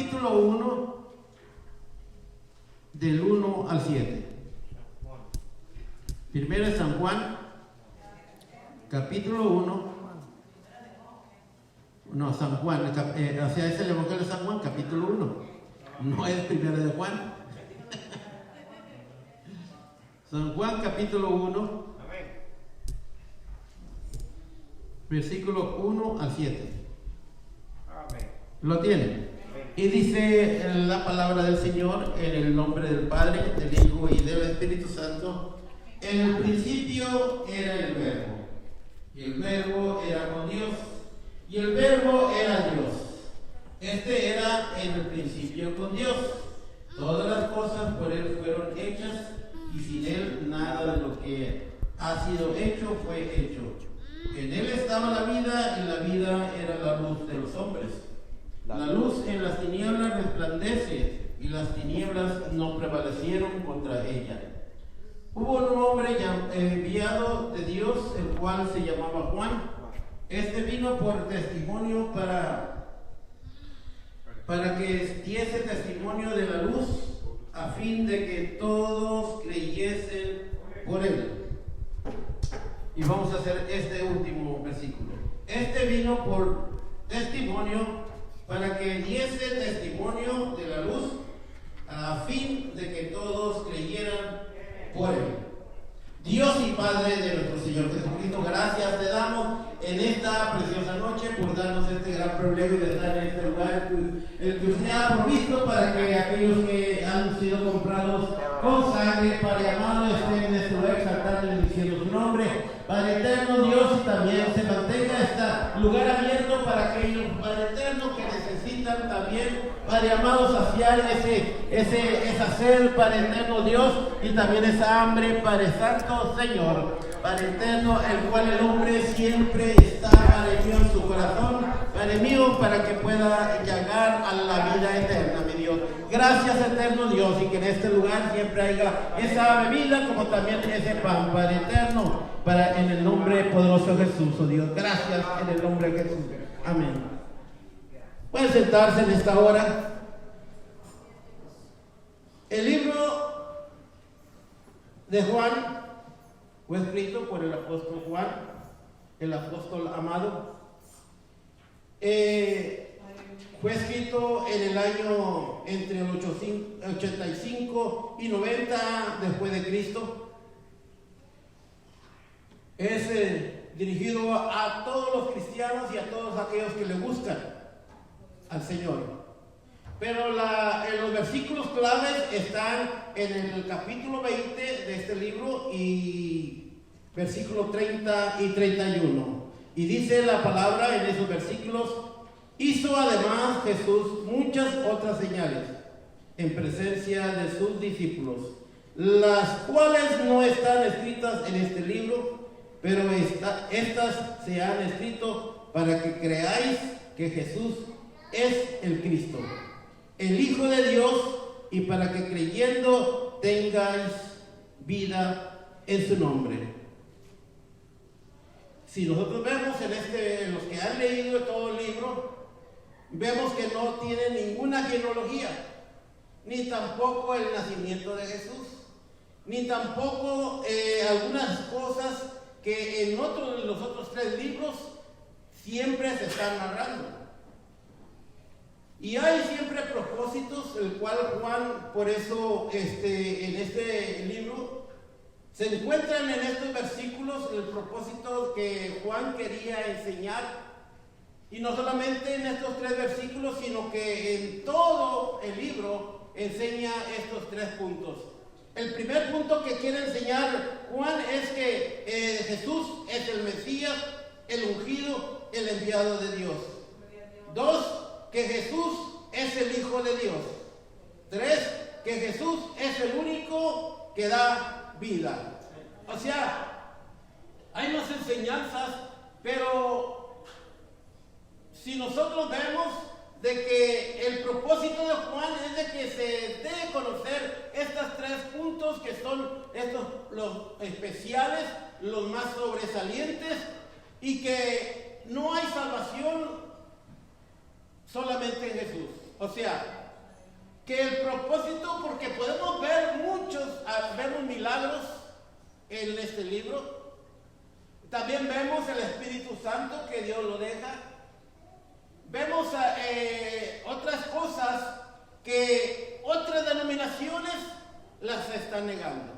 capítulo 1, del 1 al 7. Primero es San Juan, capítulo 1. No, San Juan, o sea, es el Evangelio de San Juan, capítulo 1. No es primero de Juan. San Juan, capítulo 1, versículo 1 al 7. ¿Lo tienen? Y dice la palabra del Señor en el nombre del Padre, del Hijo y del Espíritu Santo. En el principio era el Verbo, y el Verbo era con Dios, y el Verbo era Dios. Este era en el principio con Dios. Todas las cosas por Él fueron hechas, y sin Él nada de lo que ha sido hecho fue hecho. En Él estaba la vida, y la vida era la luz de los hombres. La luz en las tinieblas resplandece, y las tinieblas no prevalecieron contra ella. Hubo un hombre enviado de Dios, el cual se llamaba Juan. Este vino por testimonio para que diese testimonio de la luz, a fin de que todos creyesen por él. Y vamos a hacer este último versículo. Este vino por testimonio para que diese testimonio de la luz, a fin de que todos creyeran por él. Dios y Padre de nuestro Señor Jesucristo, gracias te damos en esta preciosa noche por darnos este gran privilegio de estar en este lugar, el que usted ha provisto para que aquellos que han sido comprados con sangre, Padre amado, estén en este lugar exaltando y bendiciendo su nombre. Padre eterno, Dios, y también se mantenga este lugar abierto para aquellos, Padre eterno, que necesitan también, Padre amado, saciar esa sed, Padre eterno, Dios, y también esa hambre, Padre santo, Señor, Padre eterno, el cual el hombre siempre está, Padre mío, en su corazón, Padre mío, para que pueda llegar a la vida eterna, mi Dios. Gracias, eterno Dios, y que en este lugar siempre haya esa bebida, como también ese pan, Padre eterno, en el nombre poderoso de Jesús, oh Dios. Gracias en el nombre de Jesús. Amén. Pueden sentarse en esta hora. El libro de Juan fue escrito por el apóstol Juan, el apóstol amado. Fue escrito en el año entre el 85 y 90 después de Cristo. Es dirigido a todos los cristianos y a todos aquellos que le buscan al Señor. Pero los versículos claves están en el capítulo 20 de este libro y versículos 30 y 31. Y dice la palabra en esos versículos: hizo además Jesús muchas otras señales en presencia de sus discípulos, las cuales no están escritas en este libro, pero estas se han escrito para que creáis que Jesús es el Cristo, el Hijo de Dios, y para que creyendo tengáis vida en su nombre. Si nosotros vemos en los que han leído todo el libro, vemos que no tiene ninguna genealogía, ni tampoco el nacimiento de Jesús, ni tampoco algunas cosas que en los otros tres libros siempre se están narrando. Y hay siempre propósitos, el cual Juan, por eso en este libro se encuentran en estos versículos el propósito que Juan quería enseñar. Y no solamente en estos tres versículos, sino que en todo el libro enseña estos tres puntos. El primer punto que quiere enseñar Juan es que Jesús es el Mesías, el ungido, el enviado de Dios. 2, que Jesús es el Hijo de Dios. 3, que Jesús es el único que da vida. O sea, hay más enseñanzas, pero si nosotros vemos de que el propósito de Juan es de que se dé a conocer estos tres puntos, que son los especiales, los más sobresalientes, y que no hay salvación solamente en Jesús. O sea, que el propósito, porque podemos ver vemos milagros en este libro. También vemos el Espíritu Santo que Dios lo deja. Vemos otras cosas que otras denominaciones las están negando.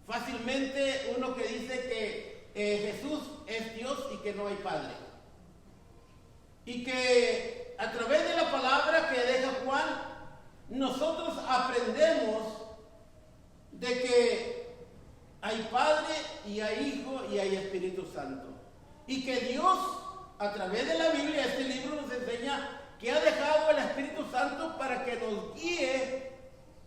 Fácilmente uno que dice que Jesús es Dios y que no hay Padre. Y que a través de la palabra que deja Juan, nosotros aprendemos de que hay Padre y hay Hijo y hay Espíritu Santo. Y que Dios, a través de la Biblia, este libro nos enseña que ha dejado el Espíritu Santo para que nos guíe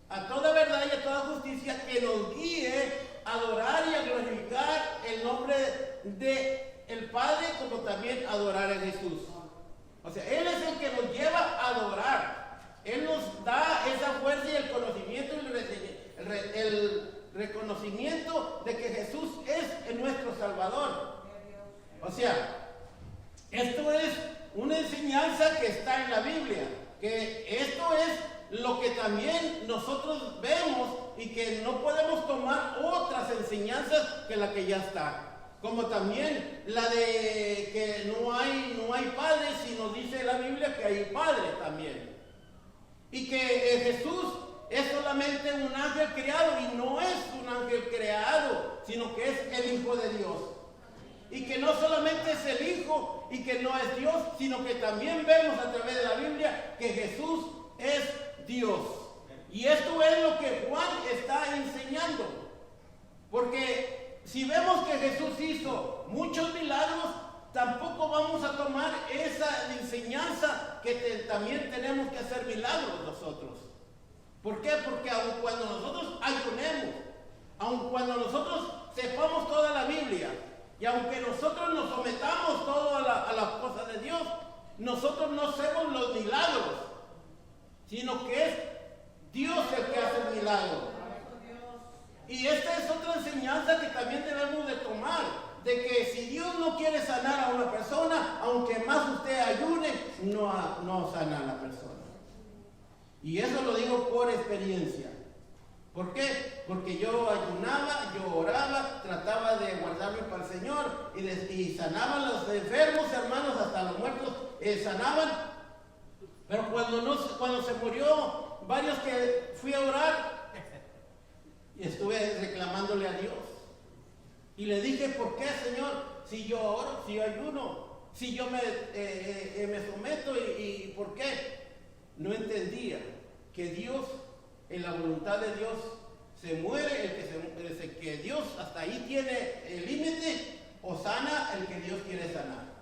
a toda verdad y a toda justicia, que nos guíe a adorar y a glorificar el nombre de el Padre, como también adorar a Jesús. O sea, Él es el que nos lleva a adorar. Él nos da esa fuerza y el conocimiento y el reconocimiento de que Jesús es nuestro Salvador. O sea, esto es una enseñanza que está en la Biblia, que esto es lo que también nosotros vemos y que no podemos tomar otras enseñanzas que la que ya está. Como también la de que no hay padre, si nos dice la Biblia que hay padre también. Y que Jesús es solamente un ángel creado, y no es un ángel creado, sino que es el Hijo de Dios. Y que no solamente es el Hijo y que no es Dios, sino que también vemos a través de la Biblia que Jesús es Dios. Y esto es lo que Juan está enseñando. Porque si vemos que Jesús hizo muchos milagros, tampoco vamos a tomar esa enseñanza que también tenemos que hacer milagros nosotros. ¿Por qué? Porque aun cuando nosotros ayunemos, aun cuando nosotros sepamos toda la Biblia, y aunque nosotros nos sometamos todo a las cosas de Dios, nosotros no hacemos los milagros, sino que es Dios el que hace el milagro. Y esta es otra enseñanza que también debemos de tomar, de que si Dios no quiere sanar a una persona, aunque más usted ayune, no sana a la persona. Y eso lo digo por experiencia. ¿Por qué? Porque yo ayunaba, yo oraba, trataba de guardarme para el Señor y sanaban los enfermos, hermanos, hasta los muertos sanaban. Pero cuando se murió varios que fui a orar, y estuve reclamándole a Dios. Y le dije, ¿por qué, Señor? Si yo oro, si yo ayuno, si yo me someto, ¿y por qué? No entendía que Dios, en la voluntad de Dios, se muere el que Dios hasta ahí tiene el límite, o sana el que Dios quiere sanar.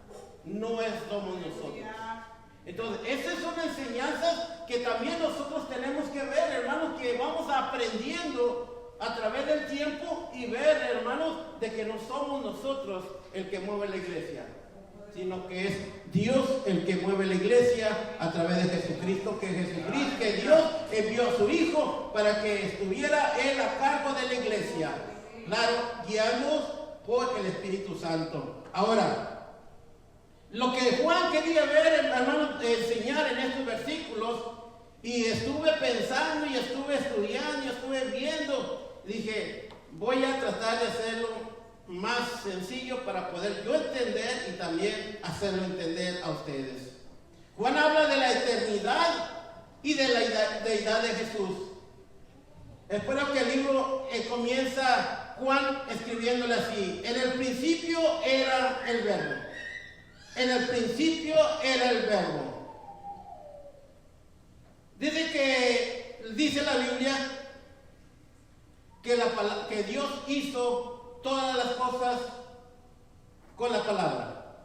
No somos nosotros. Entonces, esas son enseñanzas que también nosotros tenemos que ver, hermanos, que vamos aprendiendo a través del tiempo y ver, hermanos, de que no somos nosotros el que mueve la iglesia, sino que es Dios el que mueve la iglesia a través de Jesucristo, que Dios envió a su Hijo para que estuviera Él a cargo de la iglesia, claro, guiados por el Espíritu Santo. Ahora, lo que Juan quería ver, hermanos, enseñar en estos versículos, y estuve pensando y estuve estudiando y estuve viendo, dije, voy a tratar de hacerlo más sencillo para poder yo entender y también hacerlo entender a ustedes. Juan habla de la eternidad y de la deidad de Jesús. Espero que el libro comienza Juan escribiéndole así: en el principio era el verbo. En el principio era el verbo. Dice la Biblia que Dios hizo todas las cosas con la palabra.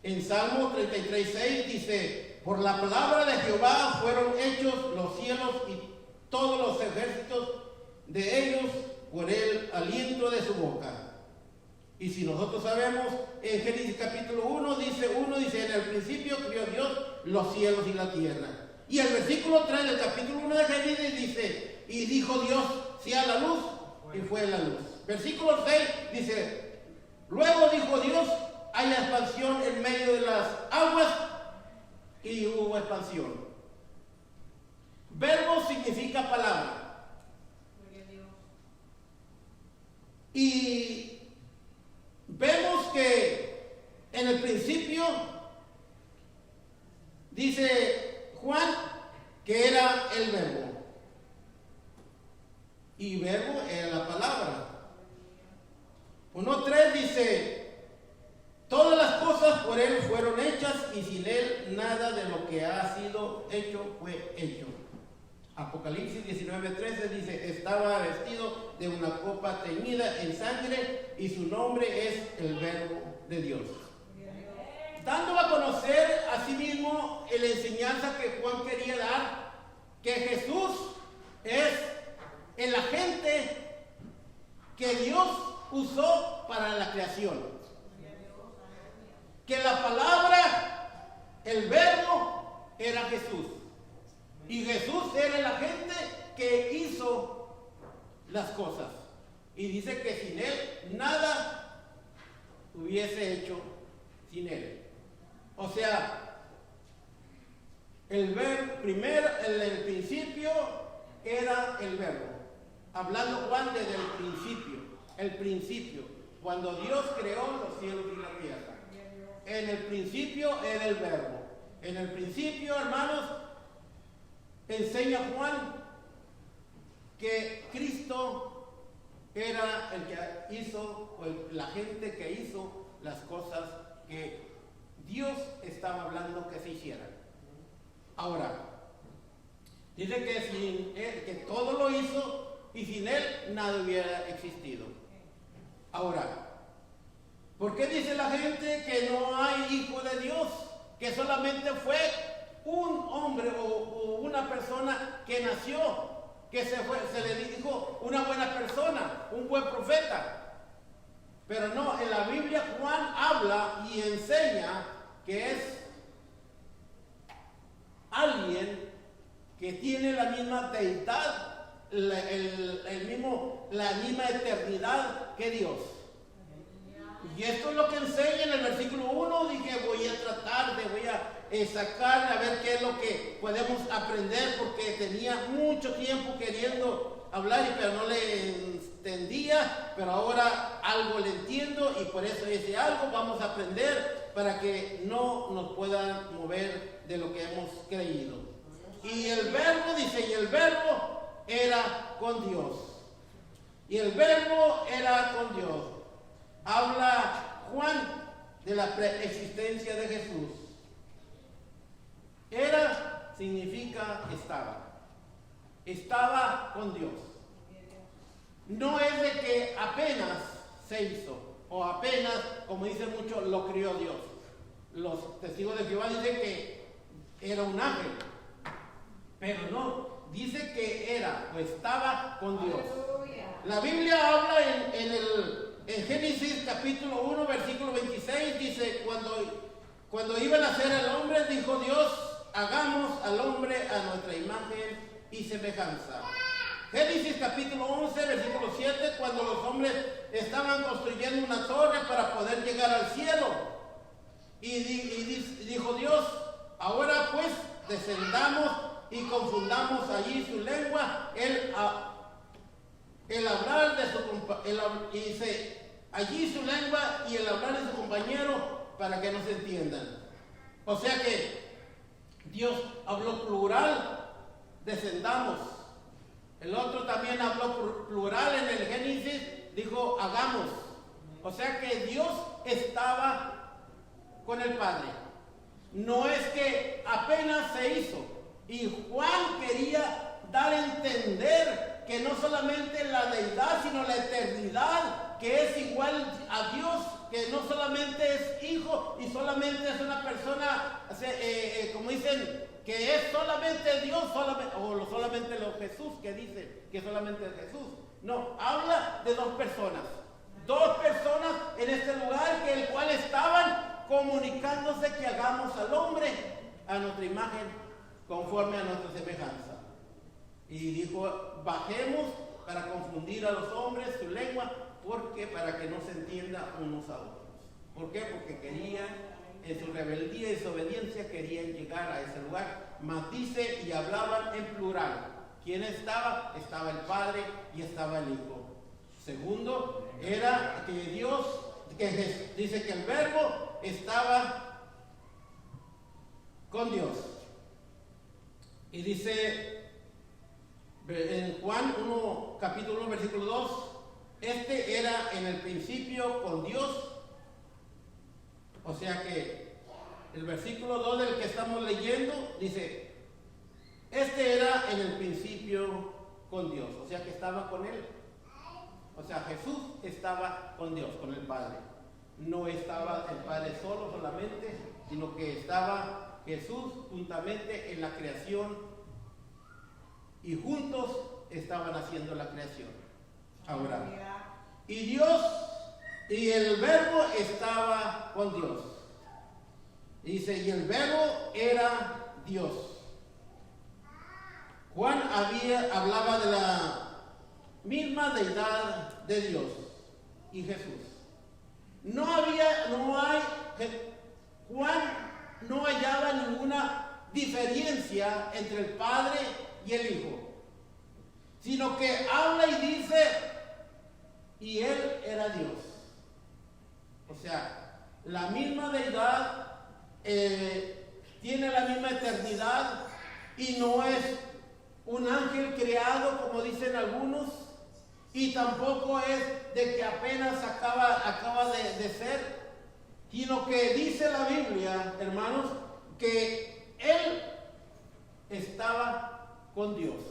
En Salmo 33:6 dice: por la palabra de Jehová fueron hechos los cielos y todos los ejércitos de ellos por el aliento de su boca. Y si nosotros sabemos, en Génesis capítulo 1 dice, en el principio crió Dios los cielos y la tierra. Y el versículo 3 del capítulo 1 de Génesis dice, y dijo Dios, sea la luz, y fue la luz. Versículo 6 dice, luego dijo Dios, haya expansión en medio de las aguas, y hubo expansión. Verbo significa palabra. Y vemos que en el principio dice Juan que era el verbo. Y verbo era la palabra. 1:3 dice: todas las cosas por él fueron hechas y sin él nada de lo que ha sido hecho fue hecho. Apocalipsis 19:13 dice: estaba vestido de una copa teñida en sangre y su nombre es el Verbo de Dios. Dando a conocer a sí mismo la enseñanza que Juan quería dar, que Jesús es el agente que Dios usó para la creación. Que la palabra, el verbo, era Jesús. Y Jesús era el agente que hizo las cosas. Y dice que sin él nada hubiese hecho sin él. O sea, el principio era el verbo. Hablando Juan desde el principio, cuando Dios creó los cielos y la tierra. En el principio era el verbo. En el principio, hermanos, enseña Juan que Cristo era el que hizo, o la gente que hizo las cosas que Dios estaba hablando que se hicieran. Ahora, dice que todo lo hizo y sin él nada hubiera existido. Ahora, ¿por qué dice la gente que no hay hijo de Dios? Que solamente fue un hombre o una persona que nació, que se le dijo una buena persona, un buen profeta. Pero no, en la Biblia Juan habla y enseña que es alguien que tiene la misma deidad, la misma eternidad que Dios. Y esto es lo que enseña en el versículo 1. Dije, voy a sacar a ver qué es lo que podemos aprender, porque tenía mucho tiempo queriendo hablar, pero no le entendía, pero ahora algo le entiendo y por eso ese algo vamos a aprender para que no nos puedan mover de lo que hemos creído. Y el verbo dice, y el verbo era con Dios. Y el verbo era con Dios. Habla Juan de la preexistencia de Jesús. Era significa estaba. Estaba con Dios. No es de que apenas se hizo, o apenas, como dicen muchos, lo crió Dios. Los testigos de Jehová dicen que era un ángel, pero no, dice que era o estaba con Dios. La Biblia habla en Génesis capítulo 1, versículo 26, dice, cuando iban a hacer al hombre, dijo Dios, hagamos al hombre a nuestra imagen y semejanza. Génesis capítulo 11, versículo 7, cuando los hombres estaban construyendo una torre para poder llegar al cielo. Y dijo Dios, ahora pues descendamos y confundamos allí su lengua, el hablar de allí su lengua y el hablar de su compañero, para que no se entiendan. O sea que Dios habló plural, descendamos. El otro también habló plural en el Génesis, dijo hagamos. O sea que Dios estaba con el Padre. No es que apenas se hizo. Y Juan quería dar a entender que no solamente la deidad, sino la eternidad, que es igual a Dios, que no solamente es hijo y solamente es una persona, como dicen, que es solamente Dios, solamente Jesús, que dice que solamente es Jesús. No, habla de dos personas en este lugar, que el cual estaban comunicándose que hagamos al hombre a nuestra imagen, conforme a nuestra semejanza. Y dijo, bajemos para confundir a los hombres su lengua, porque para que no se entienda unos a otros. ¿Por qué? Porque querían, en su rebeldía y desobediencia, querían llegar a ese lugar. mas dice y hablaban en plural. ¿Quién estaba? Estaba el Padre y estaba el Hijo. Segundo, era que Dios, dice que el Verbo estaba con Dios. Y dice en Juan 1, capítulo 1, versículo 2, este era en el principio con Dios. O sea que el versículo 2 del que estamos leyendo dice, este era en el principio con Dios. O sea que estaba con Él. O sea, Jesús estaba con Dios, con el Padre. No estaba el Padre solo solamente, sino que estaba Jesús juntamente en la creación y juntos estaban haciendo la creación. Ahora, y Dios y el Verbo estaba con Dios. Dice, y el Verbo era Dios. Juan hablaba de la misma deidad de Dios y Jesús. Juan no hallaba ninguna diferencia entre el Padre y el Hijo, sino que habla y dice, y Él era Dios. O sea, la misma deidad, tiene la misma eternidad y no es un ángel creado como dicen algunos, y tampoco es de que apenas acaba de ser, sino que dice la Biblia, hermanos, que Él estaba con Dios.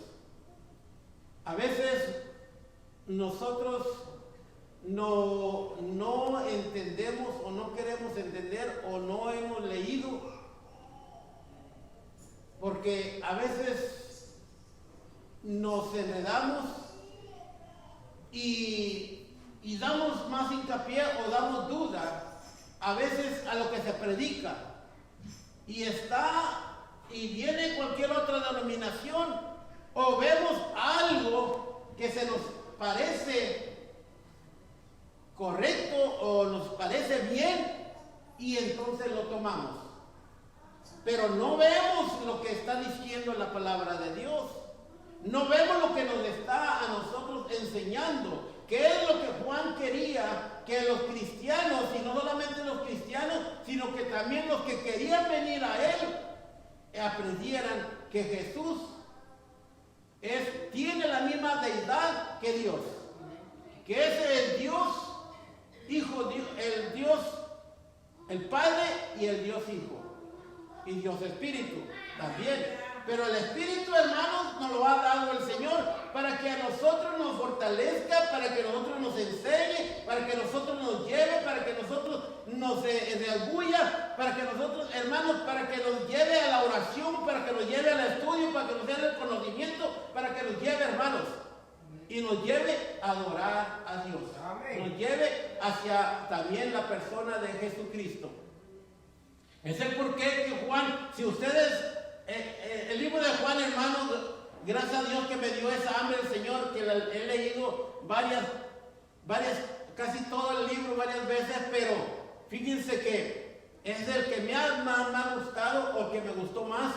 A veces nosotros no entendemos o no queremos entender o no hemos leído, porque a veces nos enredamos y damos más hincapié o damos duda a veces a lo que se predica, y viene cualquier otra denominación o vemos algo que se nos parece correcto o nos parece bien y entonces lo tomamos, pero no vemos lo que está diciendo la palabra de Dios. No vemos lo que nos está a nosotros enseñando, que es lo que Juan quería que los cristianos, y no solamente los cristianos, sino que también los que querían venir a Él, aprendieran que Jesús tiene la misma deidad que Dios, que es el Dios Hijo, el Dios, el Padre y el Dios Hijo, y Dios Espíritu también. Pero el Espíritu, hermanos, nos lo ha dado el Señor para que a nosotros nos fortalezca, para que nosotros nos enseñe, para que nosotros nos lleve, para que nosotros nos redarguya, para que nosotros, hermanos, para que nos lleve a la oración, para que nos lleve al estudio, para que nos lleve al conocimiento, para que nos lleve, hermanos, y nos lleve a adorar a Dios. Amén. Nos lleve hacia también la persona de Jesucristo. Es el porqué que Juan, si ustedes... el libro de Juan, hermanos, gracias a Dios que me dio esa hambre el Señor, que he leído varias, casi todo el libro varias veces, pero fíjense que es el que me ha gustado, o que me gustó más.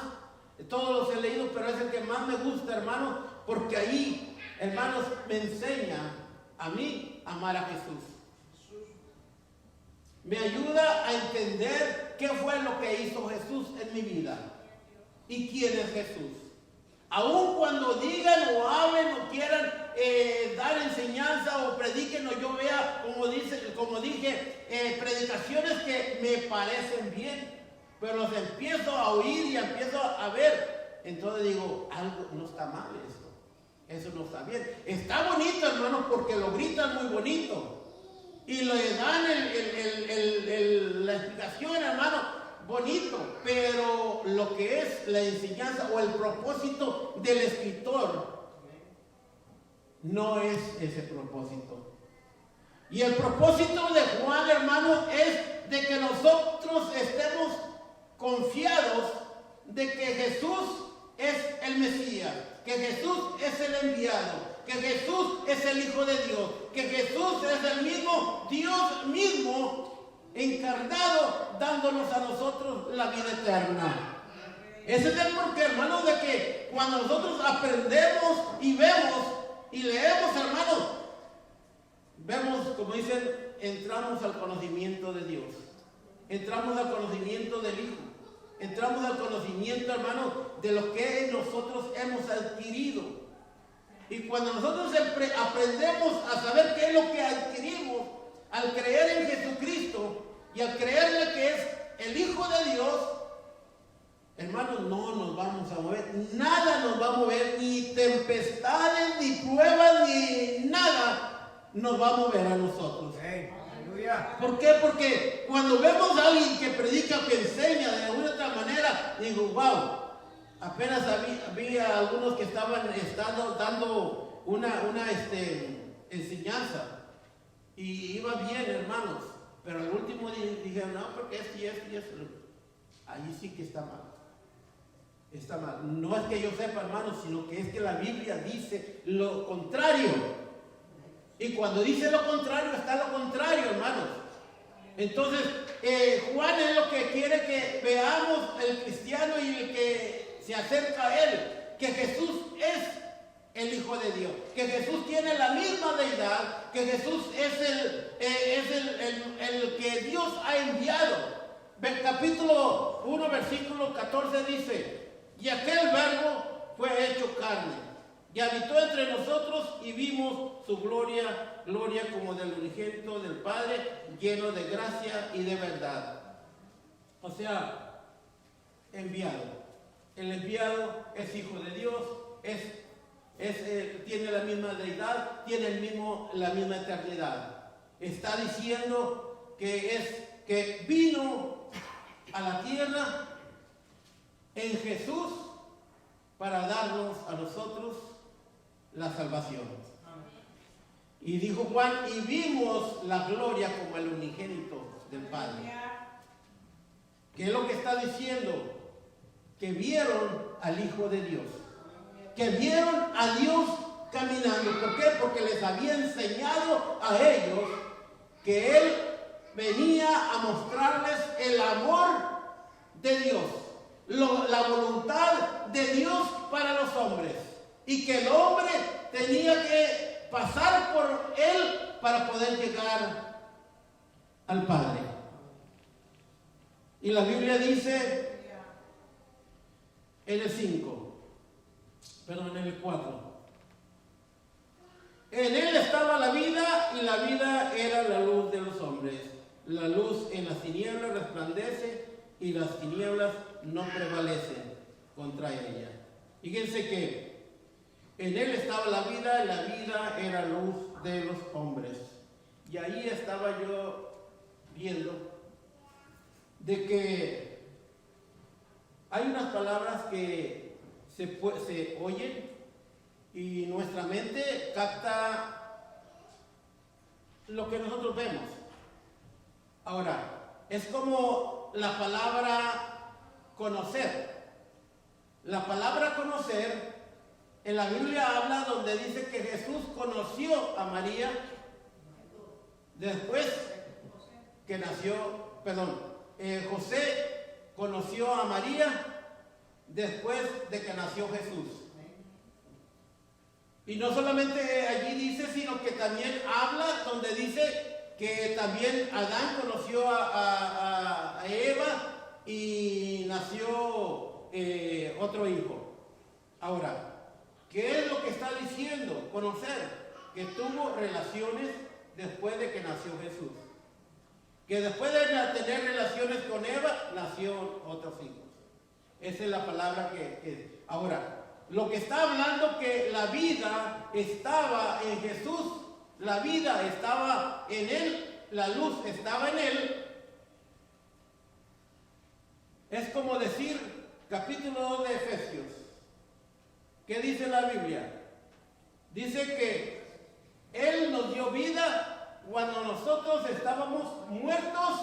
Todos los he leído, pero es el que más me gusta, hermanos, porque ahí, hermanos, me enseña a mí a amar a Jesús. Me ayuda a entender qué fue lo que hizo Jesús en mi vida. ¿Y quién es Jesús? Aun cuando digan o hablen o quieran dar enseñanza o prediquen o yo vea, como dije, predicaciones que me parecen bien, pero los empiezo a oír y empiezo a ver, entonces digo, algo no está mal esto. Eso no está bien. Está bonito, hermanos, porque lo gritan muy bonito. Y le dan la explicación, hermano, bonito, pero lo que es la enseñanza o el propósito del escritor no es ese propósito. Y el propósito de Juan, hermano, es de que nosotros estemos confiados de que Jesús es el Mesías, que Jesús es el enviado, que Jesús es el Hijo de Dios, que Jesús es el mismo Dios mismo encarnado, dándonos a nosotros la vida eterna. Ese es el porqué, hermanos, de que cuando nosotros aprendemos y vemos y leemos, hermanos, vemos, como dicen, entramos al conocimiento de Dios. Entramos al conocimiento del Hijo. Entramos al conocimiento, hermanos, de lo que nosotros hemos adquirido. Y cuando nosotros aprendemos a saber qué es lo que adquirimos, al creer en Jesucristo y al creerle que es el Hijo de Dios, hermanos, no nos vamos a mover. Nada nos va a mover, ni tempestades, ni pruebas, ni nada nos va a mover a nosotros. ¿Por qué? Porque cuando vemos a alguien que predica, que enseña de alguna otra manera, digo, wow, apenas había algunos que estaban dando una enseñanza y iba bien, hermanos, pero al último dijeron, no, porque esto y esto y esto. Ahí sí que está mal. Está mal. No es que yo sepa, hermanos, sino que es que la Biblia dice lo contrario. Y cuando dice lo contrario, está lo contrario, hermanos. Entonces, Juan es lo que quiere que veamos el cristiano y el que se acerca a él, que Jesús es el Hijo de Dios, que Jesús tiene la misma deidad, que Jesús es el que Dios ha enviado. El capítulo 1, versículo 14 dice, y aquel verbo fue hecho carne, y habitó entre nosotros y vimos su gloria, gloria como del unigénito del Padre, lleno de gracia y de verdad. O sea, enviado. El enviado es hijo de Dios, tiene la misma deidad, tiene la misma eternidad. Está diciendo que vino a la tierra en Jesús para darnos a nosotros la salvación. Y dijo Juan, y vimos la gloria como el unigénito del Padre. ¿Qué es lo que está diciendo? Que vieron al Hijo de Dios, que vieron a Dios caminando. ¿Por qué? Porque les había enseñado a ellos que Él venía a mostrarles el amor de Dios, la voluntad de Dios para los hombres, y que el hombre tenía que pasar por Él para poder llegar al Padre. Y la Biblia dice en el 4, en Él estaba la vida y la vida era la luz de los hombres. La luz en las tinieblas resplandece y las tinieblas no prevalecen contra ella. Fíjense que en Él estaba la vida y la vida era luz de los hombres. Y ahí estaba yo viendo de que hay unas palabras que se oyen y nuestra mente capta lo que nosotros vemos. Ahora, es como la palabra conocer. La palabra conocer, en la Biblia habla donde dice que Jesús conoció a María después que José conoció a María después de que nació Jesús. Y no solamente allí dice, sino que también habla donde dice que también Adán conoció a Eva y nació otro hijo. Ahora, ¿qué es lo que está diciendo? Conocer, que tuvo relaciones después de que nació Jesús. Que después de tener relaciones con Eva, nació otros hijos. Esa es la palabra que... Ahora, lo que está hablando que la vida estaba en Jesús, la vida estaba en Él, la luz estaba en Él. Es como decir, capítulo 2 de Efesios. ¿Qué dice la Biblia? Dice que Él nos dio vida cuando nosotros estábamos muertos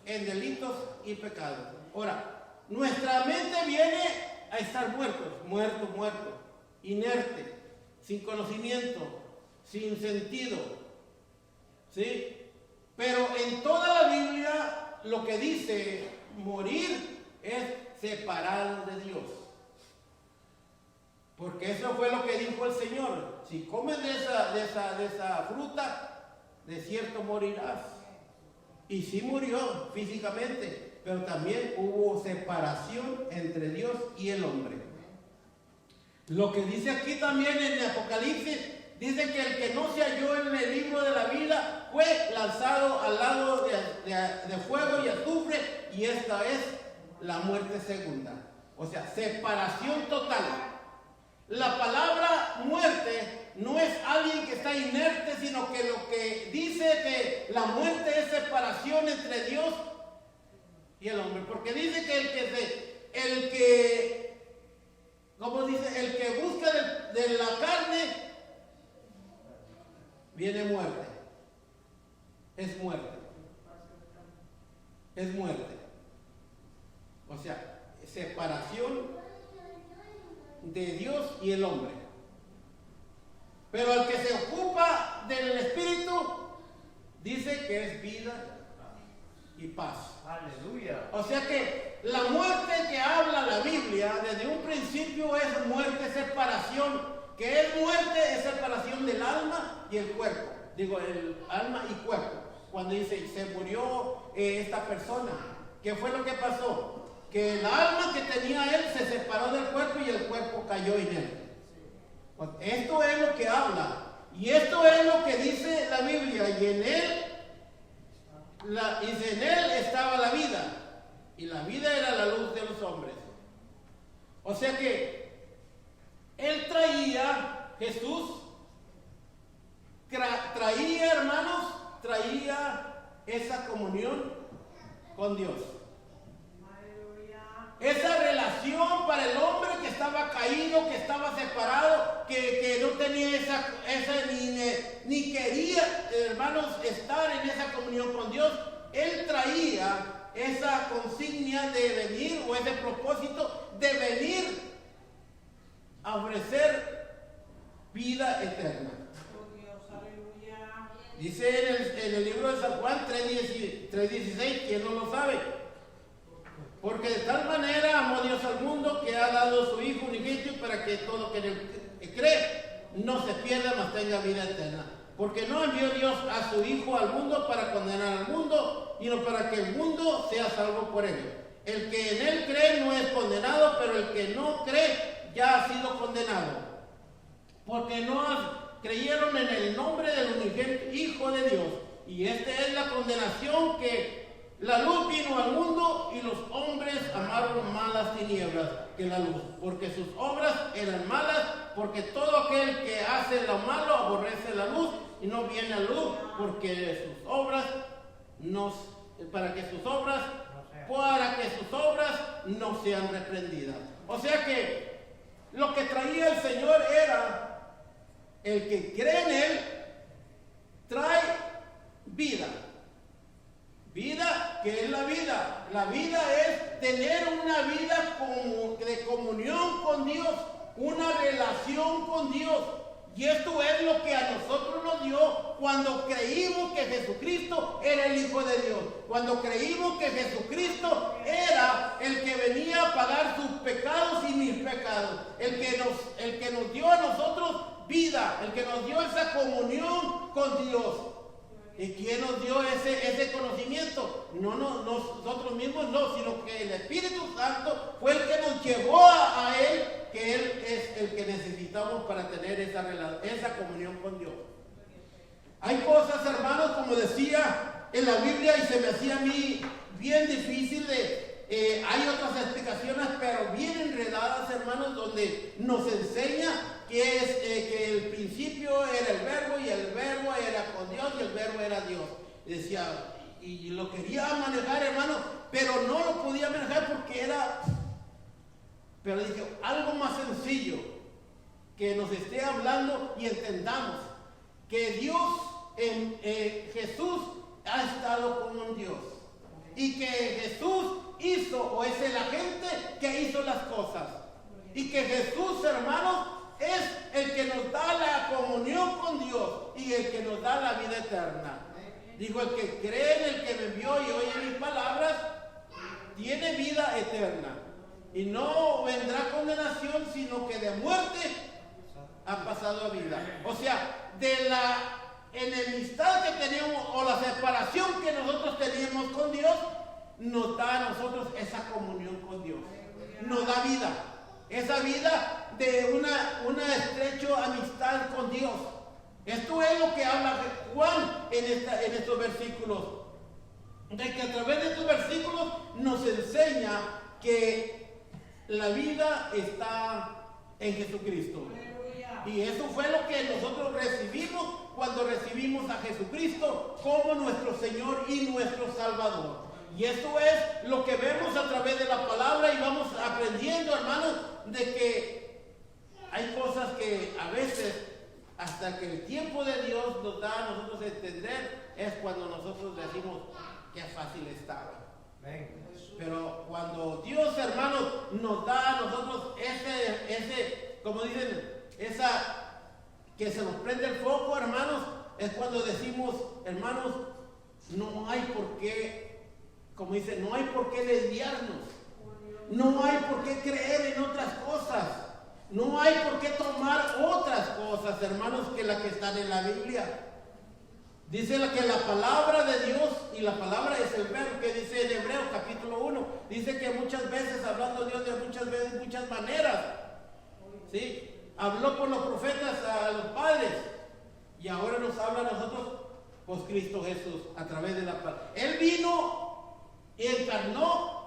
en delitos y pecados. Ahora, nuestra mente viene a estar muerto, inerte, sin conocimiento, sin sentido, ¿sí? Pero en toda la Biblia lo que dice morir es separados de Dios. Porque eso fue lo que dijo el Señor: si comes de esa fruta, de cierto morirás. Y sí murió físicamente, pero también hubo separación entre Dios y el hombre. Lo que dice aquí también en el Apocalipsis, dice que el que no se halló en el libro de la vida fue lanzado al lago de fuego y azufre, y esta es la muerte segunda. O sea, separación total. La palabra muerte no es alguien que está inerte, sino que lo que dice que la muerte es separación entre Dios y el hombre. Porque dice que el que busca de la carne, viene muerte. Es muerte. Es muerte. O sea, separación de Dios y el hombre. Pero el que se ocupa del Espíritu dice que es vida y paz. Aleluya. O sea que la muerte que habla la Biblia desde un principio es muerte, separación. Que es muerte, es separación del alma y el cuerpo. Digo, el alma y cuerpo. Cuando dice, se murió esta persona, ¿qué fue lo que pasó? Que el alma que tenía él se separó del cuerpo y el cuerpo cayó en él. Esto es lo que habla. Y esto es lo que dice la Biblia. Y en él, en él estaba la vida. Y la vida era la luz de los hombres. O sea que él traía, Jesús traía, hermanos, traía esa comunión con Dios. Esa relación para el hombre que estaba caído, que estaba separado, que no tenía ni quería, hermanos, estar en esa comunión con Dios. Él traía esa consigna de venir, o ese propósito de venir a ofrecer vida eterna. Dice en el libro de San Juan 3:16, ¿quién no lo sabe? Porque de tal manera amó Dios al mundo que ha dado su Hijo unigénito para que todo que en él cree no se pierda, mas tenga vida eterna. Porque no envió Dios a su Hijo al mundo para condenar al mundo, sino para que el mundo sea salvo por él. El que en él cree no es condenado, pero el que no cree ya ha sido condenado. Porque no creyeron en el nombre del unigénito Hijo de Dios. Y esta es la condenación, que la luz vino al mundo y los hombres amaron más las tinieblas que la luz, porque sus obras eran malas, porque todo aquel que hace lo malo aborrece la luz y no viene a luz, porque sus obras para que sus obras no sean reprendidas. O sea que lo que traía el Señor era: el que cree en él trae vida. Vida, ¿qué es la vida? La vida es tener una vida de comunión con Dios, una relación con Dios. Y esto es lo que a nosotros nos dio cuando creímos que Jesucristo era el Hijo de Dios. Cuando creímos que Jesucristo era el que venía a pagar sus pecados y mis pecados. El que nos dio a nosotros vida, el que nos dio esa comunión con Dios. ¿Y quién nos dio ese conocimiento? No, nosotros mismos no, sino que el Espíritu Santo fue el que nos llevó a Él, que Él es el que necesitamos para tener esa comunión con Dios. Hay cosas, hermanos, como decía en la Biblia, y se me hacía a mí bien difícil hay otras explicaciones, pero bien enredadas, hermanos, donde nos enseña que el principio era el verbo, y el verbo era con Dios, y el verbo era Dios. Y decía, y lo quería manejar, hermano, pero no lo podía manejar porque pero dije, algo más sencillo, que nos esté hablando y entendamos que Dios, Jesús ha estado con Dios, y que Jesús hizo, o es el agente que hizo las cosas, y que Jesús, hermanos, es el que nos da la comunión con Dios y el que nos da la vida eterna. Dijo, el que cree en el que me envió y oye mis palabras, tiene vida eterna. Y no vendrá condenación, sino que de muerte ha pasado a vida. O sea, de la enemistad que teníamos o la separación que nosotros teníamos con Dios, nos da a nosotros esa comunión con Dios. Nos da vida. Esa vida de una estrecha amistad con Dios. Esto es lo que habla Juan en estos versículos. De que a través de estos versículos nos enseña que la vida está en Jesucristo. Y eso fue lo que nosotros recibimos cuando recibimos a Jesucristo como nuestro Señor y nuestro Salvador. Y eso es lo que vemos a través de la palabra y vamos aprendiendo, hermanos, de que hay cosas que a veces, hasta que el tiempo de Dios nos da a nosotros entender, es cuando nosotros decimos qué fácil estaba. Pero cuando Dios, hermanos, nos da a nosotros ese, como dicen, que se nos prende el foco, hermanos, es cuando decimos, hermanos, no hay por qué, como dicen, no hay por qué desviarnos, no hay por qué creer en otras cosas, no hay por qué tomar otras cosas, hermanos, que las que están en la Biblia. Dice que la palabra de Dios, y la palabra es el verbo, que dice en Hebreos capítulo 1, dice que muchas veces, hablando Dios de muchas maneras, ¿sí? Habló por los profetas a los padres, y ahora nos habla a nosotros, pues Cristo Jesús, a través de la palabra. Él vino, encarnó,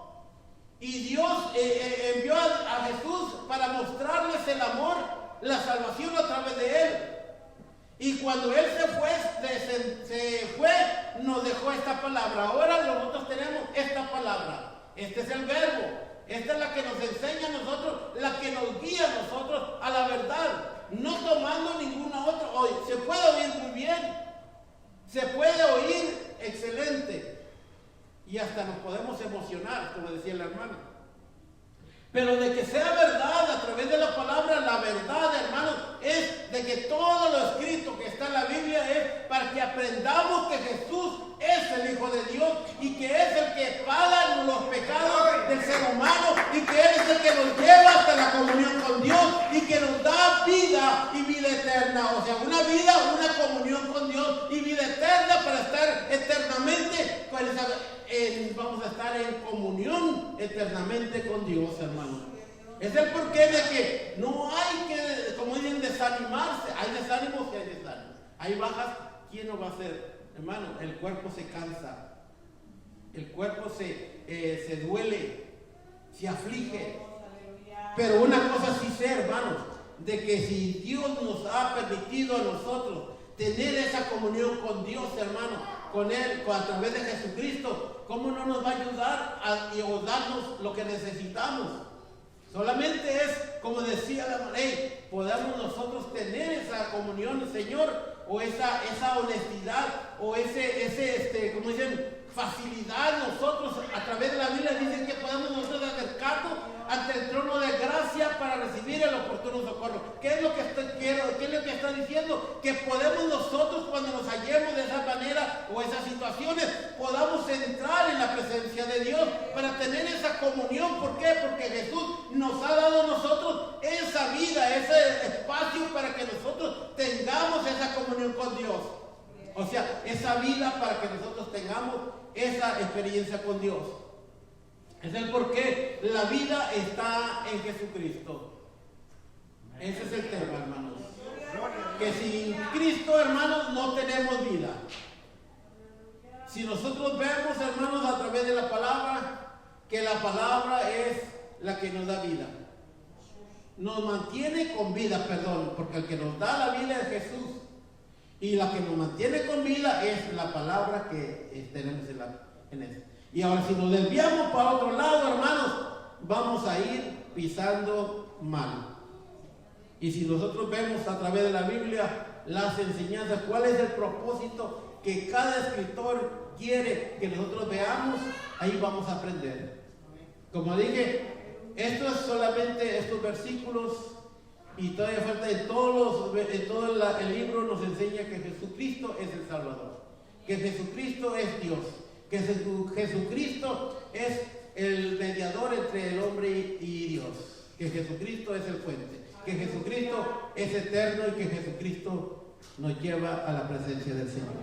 y Dios envió a Jesús para mostrarles el amor, la salvación a través de Él. Y cuando Él se fue, nos dejó esta palabra. Ahora nosotros tenemos esta palabra. Este es el verbo. Esta es la que nos enseña a nosotros, la que nos guía a nosotros a la verdad. No tomando ninguna otra. Se puede oír muy bien. Se puede oír excelente. Y hasta nos podemos emocionar, como decía la hermana. Pero de que sea verdad a través de la palabra, la verdad, hermanos, es de que todo lo escrito que está en la Biblia es para que aprendamos que Jesús es el Hijo de Dios y que es el que paga los pecados del ser humano y que Él es el que nos lleva hasta la comunión con Dios y que nos da vida y vida eterna. O sea, una vida, una comunión con Dios y vida eterna para estar eternamente, vamos a estar en comunión eternamente con Dios, hermanos. Es el porqué de que no hay que, como dicen, desanimarse. Hay desánimos y hay desánimos. Hay bajas, ¿quién no va a hacer? Hermano, el cuerpo se cansa. El cuerpo se duele, se aflige. Pero una cosa sí sé, hermanos, de que si Dios nos ha permitido a nosotros tener esa comunión con Dios, hermano, con Él, a través de Jesucristo, ¿cómo no nos va a ayudar a darnos lo que necesitamos? Solamente es, como decía la ley, podamos nosotros tener esa comunión, Señor, o esa honestidad, o como dicen, facilidad nosotros, a través de la Biblia dicen que podemos nosotros acercarnos ante el trono de gracia para recibir el oportuno socorro. ¿Qué es lo que está diciendo? Que podemos nosotros, cuando nos hallemos de esa manera o esas situaciones, podamos entrar en la presencia de Dios para tener esa comunión. ¿Por qué? Porque Jesús nos ha dado a nosotros esa vida, ese espacio para que nosotros tengamos esa comunión con Dios. O sea, esa vida para que nosotros tengamos esa experiencia con Dios. Es el porqué la vida está en Jesucristo. Ese es el tema, hermanos. Que sin Cristo, hermanos, no tenemos vida. Si nosotros vemos, hermanos, a través de la palabra, que la palabra es la que nos da vida. Nos mantiene con vida, porque el que nos da la vida es Jesús. Y la que nos mantiene con vida es la palabra que tenemos en eso. Y ahora si nos desviamos para otro lado, hermanos, vamos a ir pisando mal. Y si nosotros vemos a través de la Biblia las enseñanzas, cuál es el propósito que cada escritor quiere que nosotros veamos, ahí vamos a aprender. Como dije, esto es solamente estos versículos. Y todavía falta en todo el libro nos enseña que Jesucristo es el Salvador, que Jesucristo es Dios, que Jesucristo es el mediador entre el hombre y Dios, que Jesucristo es el puente, que Jesucristo es eterno y que Jesucristo nos lleva a la presencia del Señor.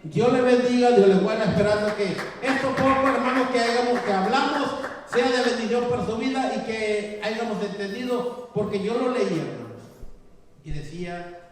Dios le bendiga, Dios le buena, esperando que esto poco, hermanos, que hablamos sea de bendición para su vida y que hayamos entendido, porque yo lo leía, hermanos, y decía